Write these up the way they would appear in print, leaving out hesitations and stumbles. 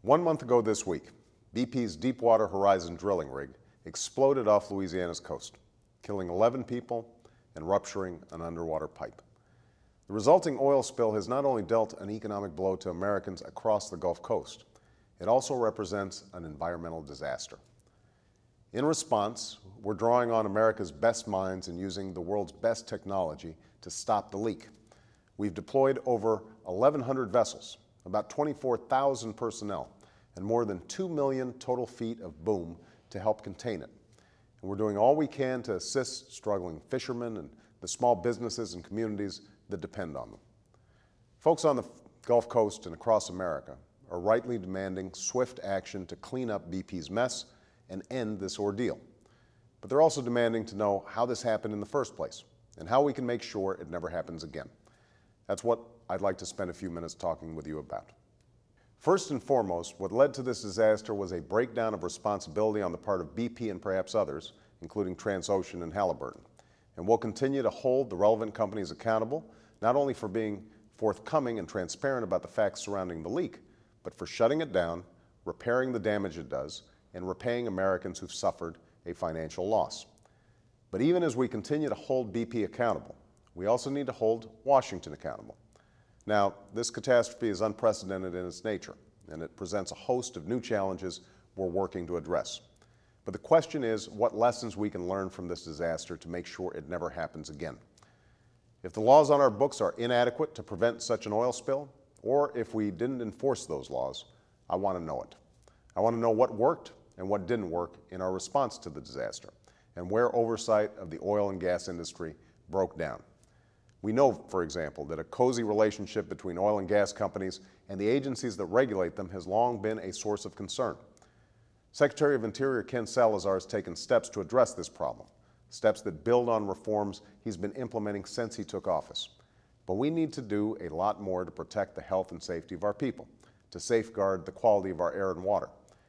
1 month ago this week, BP's Deepwater Horizon drilling rig exploded off Louisiana's coast, killing 11 people and rupturing an underwater pipe. The resulting oil spill has not only dealt an economic blow to Americans across the Gulf Coast, it also represents an environmental disaster. In response, we're drawing on America's best minds and using the world's best technology to stop the leak. We've deployed over 1,100 vessels, about 24,000 personnel, and more than 2 million total feet of boom to help contain it. And we're doing all we can to assist struggling fishermen and the small businesses and communities that depend on them. Folks on the Gulf Coast and across America are rightly demanding swift action to clean up BP's mess and end this ordeal. But they're also demanding to know how this happened in the first place and how we can make sure it never happens again. That's what I'd like to spend a few minutes talking with you about. First and foremost, what led to this disaster was a breakdown of responsibility on the part of BP and perhaps others, including Transocean and Halliburton. And we'll continue to hold the relevant companies accountable, not only for being forthcoming and transparent about the facts surrounding the leak, but for shutting it down, repairing the damage it does, and repaying Americans who've suffered a financial loss. But even as we continue to hold BP accountable, we also need to hold Washington accountable. Now, this catastrophe is unprecedented in its nature, and it presents a host of new challenges we're working to address. But the question is what lessons we can learn from this disaster to make sure it never happens again. If the laws on our books are inadequate to prevent such an oil spill, or if we didn't enforce those laws, I want to know it. I want to know what worked and what didn't work in our response to the disaster, and where oversight of the oil and gas industry broke down. We know, for example, that a cozy relationship between oil and gas companies and the agencies that regulate them has long been a source of concern. Secretary of Interior Ken Salazar has taken steps to address this problem, steps that build on reforms he's been implementing since he took office. But we need to do a lot more to protect the health and safety of our people, to safeguard the quality of our air and water,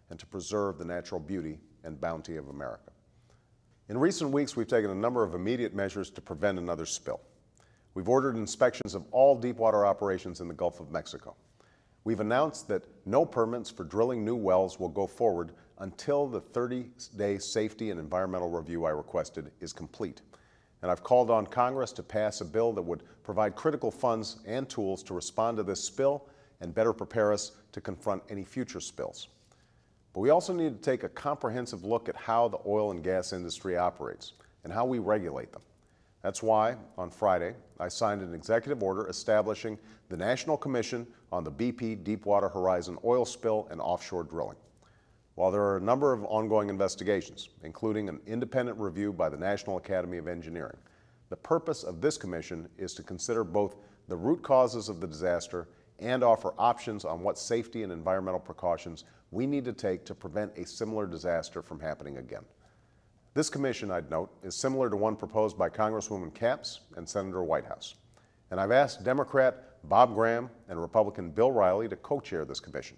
and to preserve the natural beauty and bounty of America. In recent weeks, we've taken a number of immediate measures to prevent another spill. We've ordered inspections of all deepwater operations in the Gulf of Mexico. We've announced that no permits for drilling new wells will go forward until the 30-day safety and environmental review I requested is complete. And I've called on Congress to pass a bill that would provide critical funds and tools to respond to this spill and better prepare us to confront any future spills. But we also need to take a comprehensive look at how the oil and gas industry operates and how we regulate them. That's why, on Friday, I signed an executive order establishing the National Commission on the BP Deepwater Horizon oil spill and offshore drilling. While there are a number of ongoing investigations, including an independent review by the National Academy of Engineering, the purpose of this commission is to consider both the root causes of the disaster and offer options on what safety and environmental precautions we need to take to prevent a similar disaster from happening again. This commission, I'd note, is similar to one proposed by Congresswoman Capps and Senator Whitehouse. And I've asked Democrat Bob Graham and Republican Bill Reilly to co-chair this commission.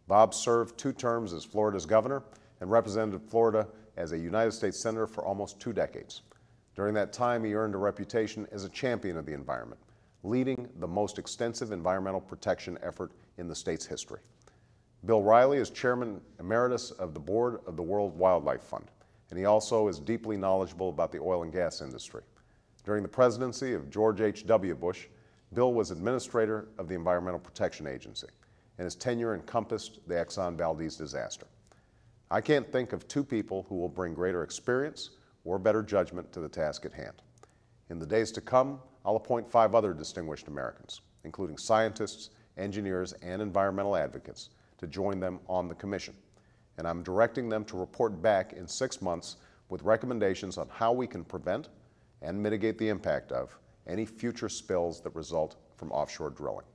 Bob served 2 terms as Florida's governor and represented Florida as a United States senator for almost 2 decades. During that time, he earned a reputation as a champion of the environment, leading the most extensive environmental protection effort in the state's history. Bill Reilly is chairman emeritus of the board of the World Wildlife Fund, and he also is deeply knowledgeable about the oil and gas industry. During the presidency of George H.W. Bush, Bill was administrator of the Environmental Protection Agency, and his tenure encompassed the Exxon Valdez disaster. I can't think of 2 people who will bring greater experience or better judgment to the task at hand. In the days to come, I'll appoint 5 other distinguished Americans, including scientists, engineers, and environmental advocates, to join them on the commission. And I'm directing them to report back in 6 months with recommendations on how we can prevent and mitigate the impact of any future spills that result from offshore drilling.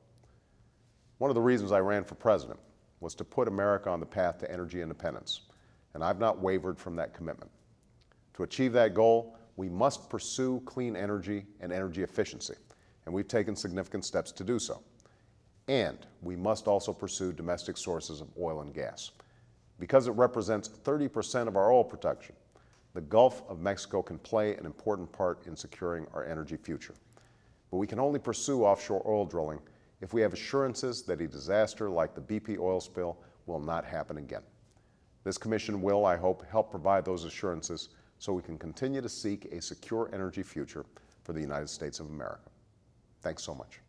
One of the reasons I ran for president was to put America on the path to energy independence, and I've not wavered from that commitment. To achieve that goal, we must pursue clean energy and energy efficiency, and we've taken significant steps to do so. And we must also pursue domestic sources of oil and gas. Because it represents 30% of our oil production, the Gulf of Mexico can play an important part in securing our energy future. But we can only pursue offshore oil drilling if we have assurances that a disaster like the BP oil spill will not happen again. This commission will, I hope, help provide those assurances so we can continue to seek a secure energy future for the United States of America. Thanks so much.